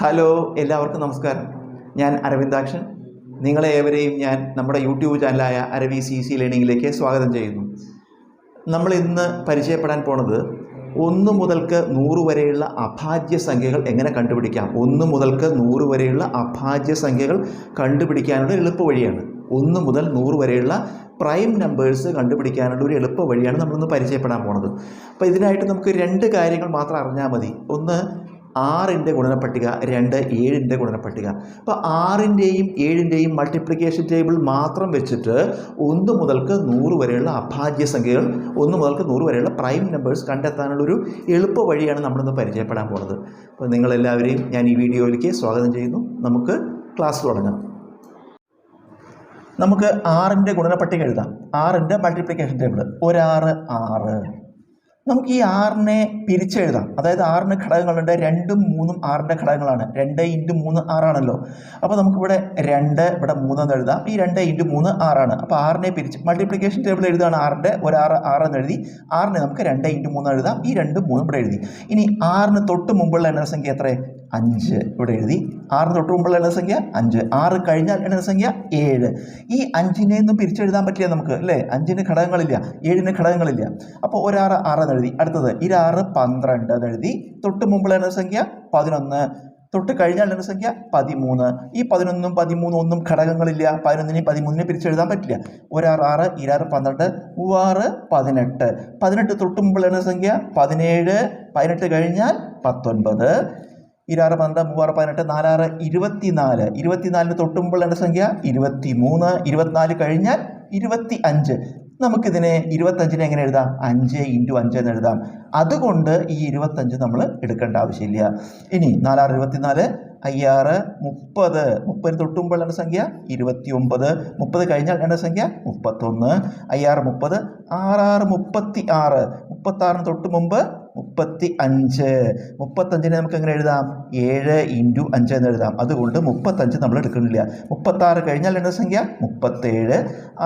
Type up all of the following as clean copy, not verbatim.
Hello, എല്ലാവർക്കും നമസ്കാരം. ഞാൻ അരവിന്ദാക്ഷൻ. നിങ്ങളെ ഏവരെയും ഞാൻ നമ്മുടെ യൂട്യൂബ് ചാനലായ അരവി CC ലേണിങ്ങിലേക്ക് സ്വാഗതം ചെയ്യുന്നു. നമ്മൾ ഇന്ന് പരിചയപ്പെടാൻ പോണത് 1 മുതൽക്ക് 100 വരെയുള്ള അഭാജ്യ സംഖ്യകൾ എങ്ങനെ കണ്ടുപിടിക്കാം. 1 മുതൽക്ക് 100 വരെയുള്ള അഭാജ്യ സംഖ്യകൾ കണ്ടുപിടിക്കാനുള്ള എളുപ്പ വഴിയാണ്. 1 മുതൽ 100 വരെയുള്ള പ്രൈം നമ്പേഴ്സ് കണ്ടുപിടിക്കാനുള്ള ഒരു എളുപ്പ വഴിയാണ് നമ്മളിന്ന് പരിചയപ്പെടാൻ പോണത്. അപ്പോൾ ഇതിനായിട്ട് നമുക്ക് 2 കാര്യങ്ങൾ മാത്രം അറിഞ്ഞാൽ മതി. ഒന്ന് 6ൻ്റെ ഗുണനപ്പട്ടിക, 2 7ൻ്റെ ഗുണനപ്പട്ടിക. അപ്പോൾ 6ൻ്റെയും 7ൻ്റെയും മൾട്ടിപ്ലിക്കേഷൻ ടേബിൾ മാത്രം വെച്ചിട്ട് 1 മുതൽക്ക് 100 വരെയുള്ള അഭാജ്യ സംഖ്യകൾ, 1 മുതൽക്ക് 100 വരെയുള്ള പ്രൈം നമ്പേഴ്സ് കണ്ടെത്താനുള്ളൊരു എളുപ്പ വഴിയാണ് നമ്മളിന്ന് പരിചയപ്പെടാൻ പോകുന്നത്. അപ്പോൾ നിങ്ങളെല്ലാവരെയും ഞാൻ ഈ വീഡിയോയിലേക്ക് സ്വാഗതം ചെയ്യുന്നു. നമുക്ക് ക്ലാസ് തുടങ്ങാം. നമുക്ക് 6ൻ്റെ ഗുണനപ്പട്ടിക എഴുതാം. 6ൻ്റെ മൾട്ടിപ്ലിക്കേഷൻ ടേബിൾ. 1 6 6. നമുക്ക് ഈ 6നെ പിരിച്ചെഴുതാം. അതായത് 6ന് ഘടകങ്ങളുണ്ട്. 2ഉം 3ഉം 6ൻ്റെ ഘടകങ്ങളാണ്. 2 × 3 6ആണല്ലോ. അപ്പോൾ നമുക്കിവിടെ 2 ഇവിടെ 3 എന്ന് എഴുതാം. ഈ 2 × 3 6ആണ്. അപ്പോൾ 6നെ പിരിച്ച് മൾട്ടിപ്ലിക്കേഷൻ ടേബിൾ എഴുതുകയാണ്. 6ൻ്റെ 1 6 6 എന്ന് എഴുതി. 6നെ നമുക്ക് 2 × 3 എഴുതാം. ഈ 2 3 ഇവിടെ എഴുതി. ഇനി 6ന് തൊട്ട് മുമ്പുള്ള എണ്ണസംഖ്യ എത്ര? 5 ഇവിടെ എഴുതി. 6ന് തൊട്ട് മുമ്പുള്ള എണ്ണസംഖ്യ 5. 6 കഴിഞ്ഞാൽ എണ്ണസംഖ്യ 7. ഈ 5നെ ഒന്നും പിരിച്ചെഴുതാൻ പറ്റില്ല നമുക്ക്, അല്ലേ? 5ന് ഘടകങ്ങളില്ല, 7ന് ഘടകങ്ങളില്ല. അപ്പോൾ 1 6 6 എന്ന് എഴുതി. അടുത്തത് 6 12 എന്ന് എഴുതി. തൊട്ട് മുമ്പുള്ള എണ്ണസംഖ്യ 11. തൊട്ട് കഴിഞ്ഞാൽ എണ്ണസംഖ്യ 13. ഈ 11ഉം 13ഉം ഒന്നും ഘടകങ്ങളില്ല. 11നെയും 13നെയും പിരിച്ചെഴുതാൻ പറ്റില്ല. 1 6 6, 2 12, 3 18. 18 തൊട്ട് മുമ്പുള്ള എണ്ണസംഖ്യ 17. 18 കഴിഞ്ഞാൽ 19. 6 12, 3 18, 4 24. 24ന് തൊട്ട് മുമ്പുള്ള എണ്ണസംഖ്യ 23. 24 കഴിഞ്ഞാൽ 25. നമുക്കിതിനെ 25നെ എങ്ങനെ എഴുതാം? 5 × 5 എന്ന് എഴുതാം. അതുകൊണ്ട് ഈ 25 നമ്മൾ എടുക്കേണ്ട ആവശ്യമില്ല. ഇനി 4 6 24, 5 6 30. 30ന് തൊട്ട് മുമ്പുള്ള എണ്ണസംഖ്യ 29. 30 കഴിഞ്ഞാൽ എണ്ണസംഖ്യ 31. 5 6 30, 6 6 36. 36ന് തൊട്ട് മുമ്പ് 35. 35നെ നമുക്ക് എങ്ങനെ എഴുതാം? 7 × 5 എന്ന് എഴുതാം. അതുകൊണ്ട് 35 നമ്മൾ എടുക്കുന്നില്ല. 36 കഴിഞ്ഞാൽ എണ്ണസംഖ്യ 37.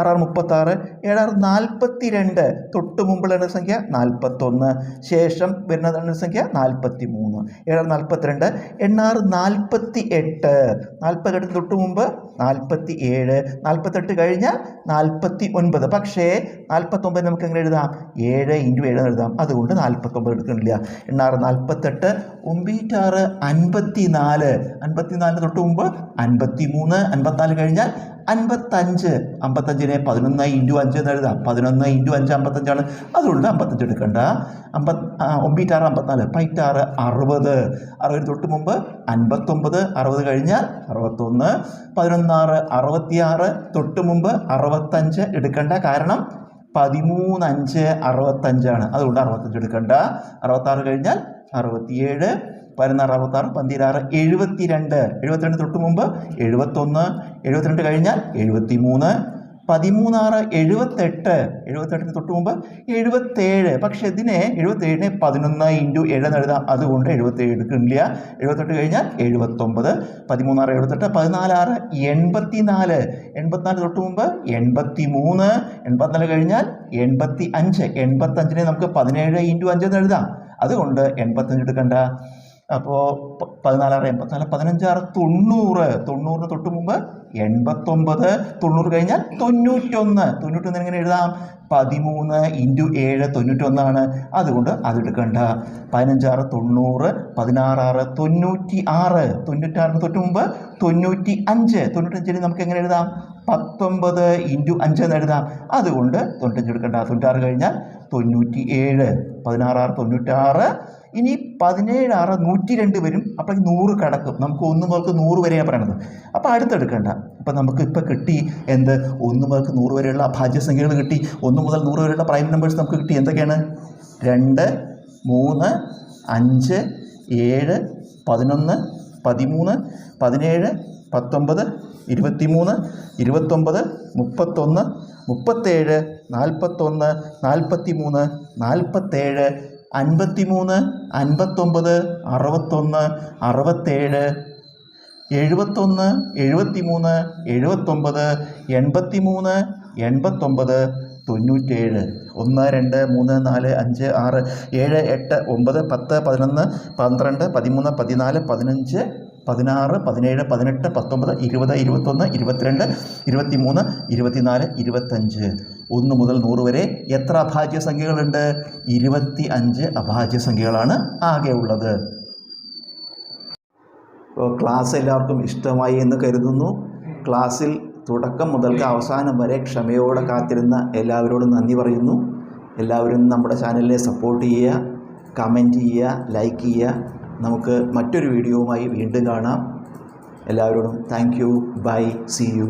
6 6 36, 7 6 42. തൊട്ട് മുമ്പുള്ള എണ്ണസംഖ്യ 41. ശേഷം വരുന്ന എണ്ണസംഖ്യ 43. 7 42, 8 48. 48 തൊട്ട് മുമ്പ് 47. 48 കഴിഞ്ഞാൽ 49. പക്ഷേ 49 നമുക്ക് എങ്ങനെ എഴുതാം? 7 × 7 എന്ന് എഴുതാം. അതുകൊണ്ട് 49 എടുക്കുന്നില്ല. 8 48, 9 54. 54 തൊട്ട് മുമ്പ് 53. 54 കഴിഞ്ഞാൽ 55. 55നെ 11 × 5 എന്ന് എഴുതാം. 11 × 5 55ആണ്. അതുകൊണ്ട് 55 എടുക്കണ്ട. 9 6 54, 6 60. 60 തൊട്ട് മുമ്പ് 59. 60 കഴിഞ്ഞാൽ 61. 11 6 66. തൊട്ട് മുമ്പ് 65 എടുക്കണ്ട. കാരണം 13 5 65ആണ്. അതുകൊണ്ട് 65 എടുക്കണ്ട. 66 കഴിഞ്ഞാൽ 67. 16 66, 16 72. 72 തൊട്ട് മുമ്പ് 71. 72 കഴിഞ്ഞാൽ 73. 13 6 78. 78ന് തൊട്ട് മുമ്പ് 77. പക്ഷെ ഇതിനെ 77നെ 11 × 7 എന്ന് എഴുതാം. അതുകൊണ്ട് 77 എടുക്കുന്നില്ല. 78 കഴിഞ്ഞാൽ 79. 13 6 78, 14 6 84. 84 തൊട്ട് മുമ്പ് 83. 84 കഴിഞ്ഞാൽ 85. 85നെ നമുക്ക് 17 × 5 എന്ന് എഴുതാം. അതുകൊണ്ട് 85 എടുക്കണ്ട. അപ്പോൾ 14 6 84, 15 6 90. 90ന് തൊട്ട് മുമ്പ് 89. 90 കഴിഞ്ഞാൽ 91. 91 എങ്ങനെ എഴുതാം? 13 × 7 91ആണ്. അതുകൊണ്ട് അതെടുക്കണ്ട. 15 6 90, 16 6 96. 96ന് തൊട്ട് മുമ്പ് 95. 95ന് നമുക്ക് എങ്ങനെ എഴുതാം? 19 × 5 എന്ന് എഴുതാം. അതുകൊണ്ട് 95 എടുക്കണ്ട. 96 കഴിഞ്ഞാൽ 97. 16 6 96. ഇനി 17 6 102 വരും. അപ്പോൾ 100 കടക്കും. നമുക്ക് 1 മുതൽക്ക് 100 വരെയാണ് പറയണത്. അപ്പോൾ അടുത്തെടുക്കണ്ട. അപ്പം നമുക്ക് ഇപ്പോൾ കിട്ടി എന്ത്? 1 മുതൽക്ക് 100 വരെയുള്ള അഭാജ്യ സംഖ്യകൾ കിട്ടി. 1 മുതൽ 100 വരെയുള്ള പ്രൈം നമ്പേഴ്സ് നമുക്ക് കിട്ടി. എന്തൊക്കെയാണ്? 2 3 5 7 11 13 17 19 23 29 31 37 41 43 47 53 59 61 67 71 73 79 83 89 97. 1 2 3 4 5 6 7 8 9 10 11 12 13 14 15 16, 17, 18, 19, 20, 21, 22, 23, 24, 25. 1 മുതൽ 100 വരെ എത്ര അഭാജ്യ സംഖ്യകളുണ്ട്? 25 അഭാജ്യ സംഖ്യകളാണ് ആകെ ഉള്ളത്. ക്ലാസ് എല്ലാവർക്കും ഇഷ്ടമായി എന്ന് കരുതുന്നു. ക്ലാസ്സിൽ തുടക്കം മുതൽക്ക് അവസാനം വരെ ക്ഷമയോടെ കാത്തിരുന്ന എല്ലാവരോടും നന്ദി പറയുന്നു. എല്ലാവരും നമ്മുടെ ചാനലിനെ സപ്പോർട്ട് ചെയ്യുക, കമൻറ്റ് ചെയ്യുക, ലൈക്ക് ചെയ്യുക. നമുക്ക് മറ്റൊരു വീഡിയോവുമായി വീണ്ടും കാണാം. എല്ലാവരോടും thank you. Bye. See U.